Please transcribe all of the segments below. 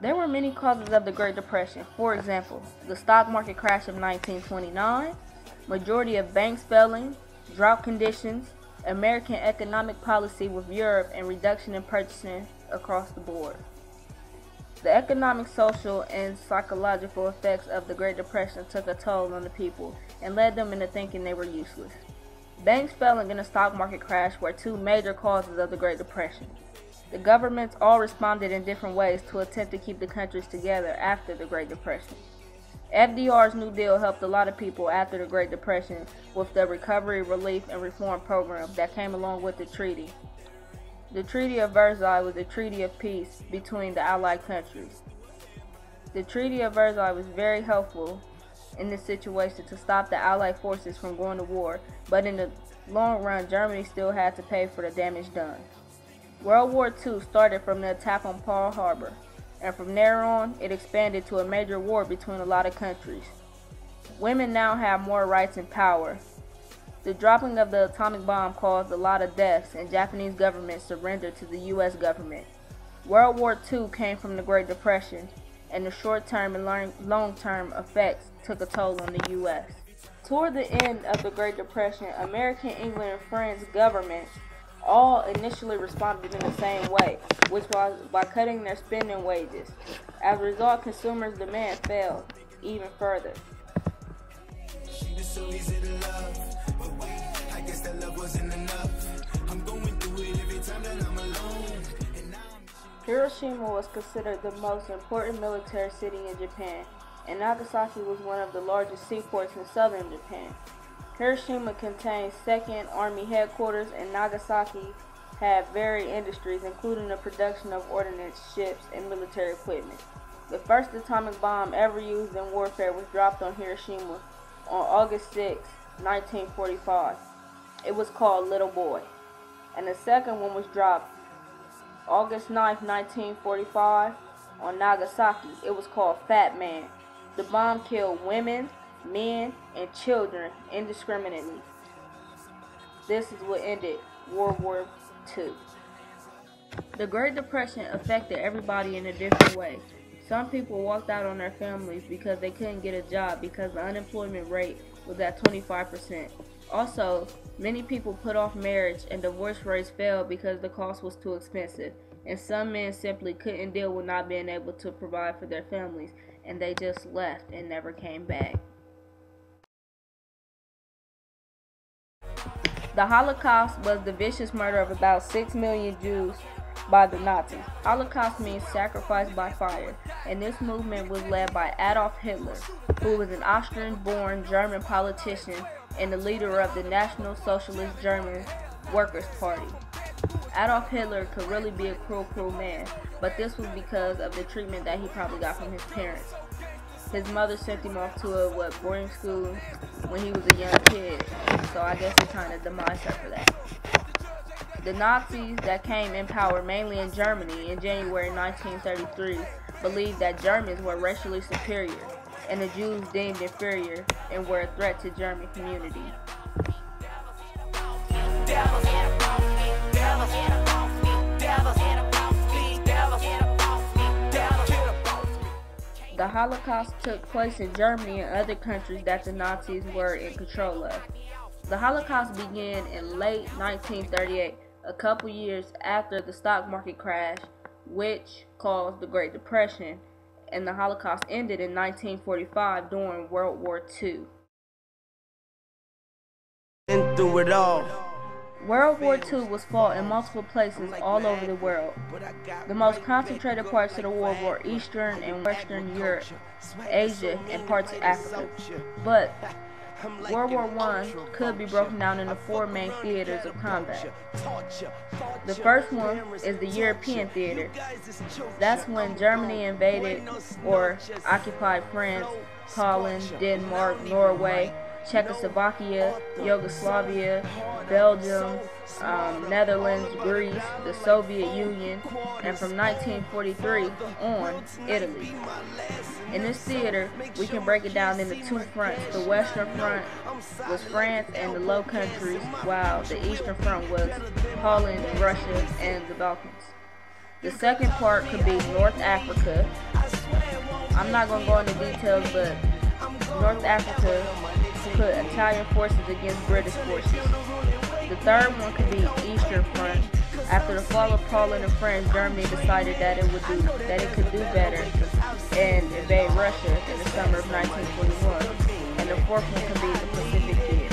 There were many causes of the Great Depression. For example, the stock market crash of 1929, majority of banks failing, drought conditions, American economic policy with Europe, and reduction in purchasing across the board. The economic, social, and psychological effects of the Great Depression took a toll on the people and led them into thinking they were useless. Banks failing and the stock market crash were two major causes of the Great Depression. The governments all responded in different ways to attempt to keep the countries together after the Great Depression. FDR's New Deal helped a lot of people after the Great Depression with the Recovery, Relief, and Reform program that came along with the treaty. The Treaty of Versailles was a treaty of peace between the Allied countries. The Treaty of Versailles was very helpful in this situation to stop the Allied forces from going to war, but in the long run, Germany still had to pay for the damage done. World War II started from the attack on Pearl Harbor, and from there on, it expanded to a major war between a lot of countries. Women now have more rights and power. The dropping of the atomic bomb caused a lot of deaths, and Japanese government surrendered to the U.S. government. World War II came from the Great Depression, and the short-term and long-term effects took a toll on the U.S. Toward the end of the Great Depression, American, England, and France governments all initially responded in the same way, which was by cutting their spending wages. As a result, consumers' demand fell even further. Hiroshima was considered the most important military city in Japan, and Nagasaki was one of the largest seaports in southern Japan. Hiroshima contained 2nd Army headquarters, and Nagasaki had varied industries, including the production of ordnance, ships, and military equipment. The first atomic bomb ever used in warfare was dropped on Hiroshima on August 6, 1945. It was called Little Boy. And the second one was dropped August 9, 1945 on Nagasaki. It was called Fat Man. The bomb killed women, men, and children indiscriminately. This is what ended World War II. The Great Depression affected everybody in a different way. Some people walked out on their families because they couldn't get a job because the unemployment rate was at 25%. Also, many people put off marriage and divorce rates fell because the cost was too expensive. And some men simply couldn't deal with not being able to provide for their families, and they just left and never came back. The Holocaust was the vicious murder of about 6 million Jews by the Nazis. Holocaust means sacrifice by fire, and this movement was led by Adolf Hitler, who was an Austrian-born German politician and the leader of the National Socialist German Workers' Party. Adolf Hitler could really be a cruel man, but this was because of the treatment that he probably got from his parents. His mother sent him off to a boarding school when he was a young kid, so I guess he kind of demised her for that. The Nazis that came in power mainly in Germany in January 1933 believed that Germans were racially superior and the Jews deemed inferior and were a threat to German community. The Holocaust took place in Germany and other countries that the Nazis were in control of. The Holocaust began in late 1938, a couple years after the stock market crash, which caused the Great Depression, and the Holocaust ended in 1945 during World War II. Through it all. World War II was fought in multiple places all over the world. The most concentrated parts of the war were Eastern and Western Europe, Asia, and parts of Africa. But World War I could be broken down into 4 main theaters of combat. The first one is the European theater. That's when Germany invaded or occupied France, Poland, Denmark, Norway, Czechoslovakia, Yugoslavia, Belgium, Netherlands, Greece, the Soviet Union, and from 1943 on, Italy. In this theater, we can break it down into 2 fronts. The Western Front was France and the Low Countries, while the Eastern Front was Poland, Russia, and the Balkans. The second part could be North Africa, I'm not going to go into details, but North Africa put Italian forces against British forces. The third one could be Eastern Front. After the fall of Poland and France, Germany decided that it could do better and invade Russia in the summer of 1941. And the fourth one could be the Pacific Theater.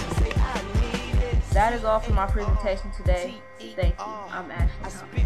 That is all for my presentation today. Thank you. I'm Ashley.